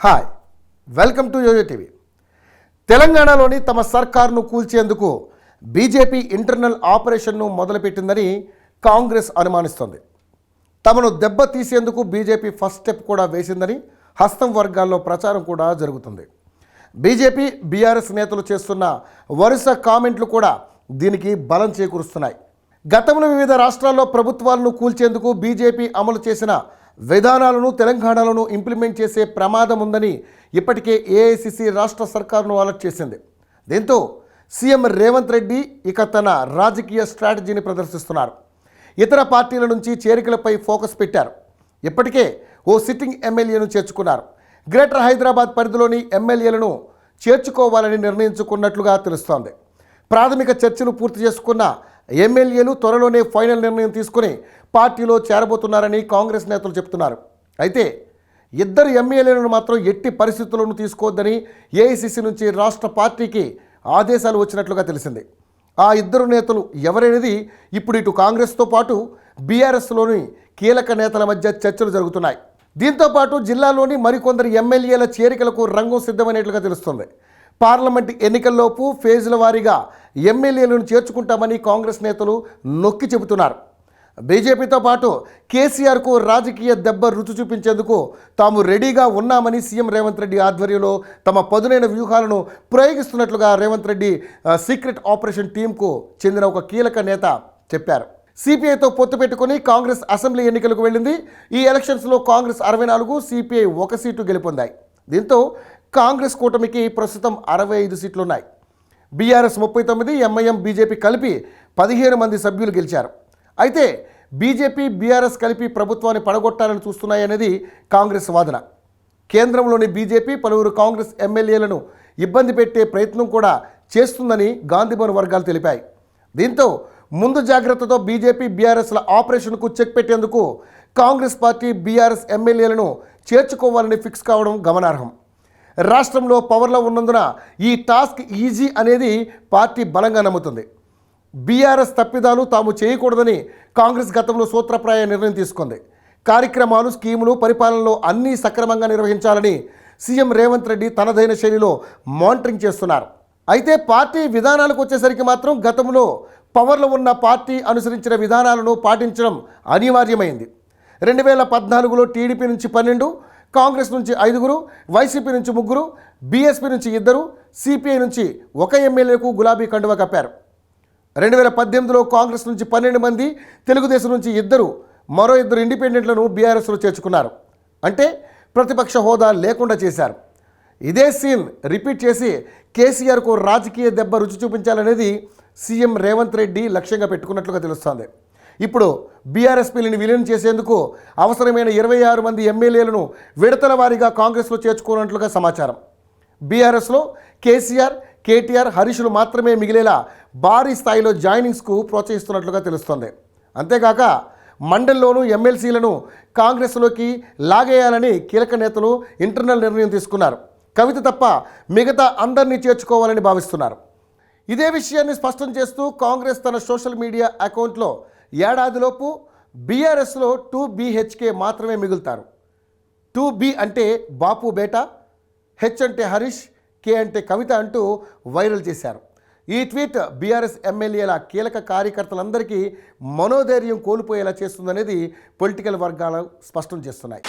Hi, welcome to YOYO TV. తెలంగాణలోని తమ సర్కార్ను కూల్చేందుకు BJP internal ఆపరేషన్ను మొదలుపెట్టిందని కాంగ్రెస్ అనుమానిస్తోంది. తమను దెబ్బ తీసేందుకు బీజేపీ ఫస్ట్ స్టెప్ కూడా వేసిందని హస్తం వర్గాల్లో ప్రచారం కూడా జరుగుతుంది. బీజేపీ బీఆర్ఎస్ నేతలు చేస్తున్న వరుస కామెంట్లు కూడా దీనికి బలం చేకూరుస్తున్నాయి. గతంలో వివిధ రాష్ట్రాల్లో ప్రభుత్వాలను కూల్చేందుకు బీజేపీ అమలు చేసిన విధానాలను తెలంగాణలోనూ ఇంప్లిమెంట్ చేసే ప్రమాదం ఉందని ఇప్పటికే ఏఐసిసి రాష్ట్ర సర్కారును అలర్ట్ చేసింది. దీంతో సీఎం రేవంత్ రెడ్డి ఇక తన రాజకీయ స్ట్రాటజీని ప్రదర్శిస్తున్నారు. ఇతర పార్టీల నుంచి చేరికలపై ఫోకస్ పెట్టారు. ఇప్పటికే ఓ సిట్టింగ్ ఎమ్మెల్యేను చేర్చుకున్నారు. గ్రేటర్ హైదరాబాద్ పరిధిలోని ఎమ్మెల్యేలను చేర్చుకోవాలని నిర్ణయించుకున్నట్లుగా తెలుస్తోంది. ప్రాథమిక చర్చలు పూర్తి చేసుకున్న ఎమ్మెల్యేలు త్వరలోనే ఫైనల్ నిర్ణయం తీసుకుని పార్టీలో చేరబోతున్నారని కాంగ్రెస్ నేతలు చెప్తున్నారు. అయితే ఇద్దరు ఎమ్మెల్యేలను మాత్రం ఎట్టి పరిస్థితుల్లోనూ తీసుకోవద్దని ఏఐసిసి నుంచి రాష్ట్ర పార్టీకి ఆదేశాలు వచ్చినట్లుగా తెలిసింది. ఆ ఇద్దరు నేతలు ఎవరనేది ఇప్పుడు ఇటు కాంగ్రెస్తో పాటు బీఆర్ఎస్లోని కీలక నేతల మధ్య చర్చలు జరుగుతున్నాయి. దీంతోపాటు జిల్లాలోని మరికొందరు ఎమ్మెల్యేల చేరికలకు రంగం సిద్ధమైనట్లుగా తెలుస్తుంది. పార్లమెంట్ ఎన్నికల్లోపు ఫేజ్ల వారీగా ఎమ్మెల్యేలను చేర్చుకుంటామని కాంగ్రెస్ నేతలు నొక్కి చెబుతున్నారు. బీజేపీతో పాటు కేసీఆర్కు రాజకీయ దెబ్బ రుచి చూపించేందుకు తాము రెడీగా ఉన్నామని సీఎం రేవంత్ రెడ్డి ఆధ్వర్యంలో తమ పదునైన వ్యూహాలను ప్రయోగిస్తున్నట్లుగా రేవంత్ రెడ్డి సీక్రెట్ ఆపరేషన్ టీంకు చెందిన ఒక కీలక నేత చెప్పారు. సిపిఐతో పొత్తు పెట్టుకుని కాంగ్రెస్ అసెంబ్లీ ఎన్నికలకు వెళ్ళింది. ఈ ఎలక్షన్స్లో కాంగ్రెస్ 64, సిపిఐ 1 సీటు గెలుపొందాయి. దీంతో కాంగ్రెస్ కూటమికి ప్రస్తుతం 65 సీట్లున్నాయి. బీఆర్ఎస్ 39, ఎంఐఎం బీజేపీ కలిపి 15 మంది సభ్యులు గెలిచారు. అయితే బీజేపీ బీఆర్ఎస్ కలిపి ప్రభుత్వాన్ని పడగొట్టాలని చూస్తున్నాయనేది కాంగ్రెస్ వాదన. కేంద్రంలోని బీజేపీ పలువురు కాంగ్రెస్ ఎమ్మెల్యేలను ఇబ్బంది పెట్టే ప్రయత్నం కూడా చేస్తుందని గాంధీభవన్ వర్గాలు తెలిపాయి. దీంతో ముందు జాగ్రత్తతో బీజేపీ బీఆర్ఎస్ల ఆపరేషన్కు చెక్ పెట్టేందుకు కాంగ్రెస్ పార్టీ బీఆర్ఎస్ ఎమ్మెల్యేలను చేర్చుకోవాలని ఫిక్స్ కావడం గమనార్హం. రాష్ట్రంలో పవర్లో ఉన్నందున ఈ టాస్క్ ఈజీ అనేది పార్టీ బలంగా నమ్ముతుంది. బీఆర్ఎస్ తప్పిదాలు తాము చేయకూడదని కాంగ్రెస్ గతంలో సూత్రప్రాయ నిర్ణయం తీసుకుంది. కార్యక్రమాలు, స్కీములు, పరిపాలనలో అన్నీ సక్రమంగా నిర్వహించాలని సీఎం రేవంత్ రెడ్డి తనదైన శైలిలో మానిటరింగ్ చేస్తున్నారు. అయితే పార్టీ విధానాలకు వచ్చేసరికి మాత్రం గతంలో పవర్లో ఉన్న పార్టీ అనుసరించిన విధానాలను పాటించడం అనివార్యమైంది. 2014లో టీడీపీ నుంచి 12, కాంగ్రెస్ నుంచి 5, వైసీపీ నుంచి 3, బీఎస్పీ నుంచి 2, సిపిఐ నుంచి 1 ఎమ్మెల్యేకు గులాబీ కండువా కప్పారు. 2018లో కాంగ్రెస్ నుంచి 12 మంది, తెలుగుదేశం నుంచి 2, మరో 2 ఇండిపెండెంట్లను బీఆర్ఎస్లో చేర్చుకున్నారు. అంటే ప్రతిపక్ష హోదా లేకుండా చేశారు. ఇదే సీన్ రిపీట్ చేసి కేసీఆర్కు రాజకీయ దెబ్బ రుచి చూపించాలనేది సీఎం రేవంత్ రెడ్డి లక్ష్యంగా పెట్టుకున్నట్లుగా తెలుస్తోంది. ఇప్పుడు బీఆర్ఎస్పీని విలీనం చేసేందుకు అవసరమైన 26 మంది ఎమ్మెల్యేలను విడతల వారీగా కాంగ్రెస్లో చేర్చుకున్నట్లుగా సమాచారం. బీఆర్ఎస్లో కేసీఆర్, కేటీఆర్, హరీష్లు మాత్రమే మిగిలేలా భారీ స్థాయిలో జాయినింగ్స్కు ప్రోత్సహిస్తున్నట్లుగా తెలుస్తోంది. అంతేకాక మండలిలోనూ ఎమ్మెల్సీలను కాంగ్రెస్లోకి లాగేయాలని కీలక నేతలు ఇంటర్నల్ నిర్ణయం తీసుకున్నారు. కవిత తప్ప మిగతా అందరినీ చేర్చుకోవాలని భావిస్తున్నారు. ఇదే విషయాన్ని స్పష్టం చేస్తూ కాంగ్రెస్ తన సోషల్ మీడియా అకౌంట్లో ఏడాదిలోపు బీఆర్ఎస్లో 2BHK మాత్రమే మిగులుతారు. 2B అంటే బాపు బేటా, హెచ్ అంటే హరీష్, కే అంటే కవిత అంటూ వైరల్ చేశారు. ఈ ట్వీట్ బీఆర్ఎస్ ఎమ్మెల్యేల కీలక కార్యకర్తలందరికీ మనోధైర్యం కోల్పోయేలా చేస్తుందనేది పొలిటికల్ వర్గాలు స్పష్టం చేస్తున్నాయి.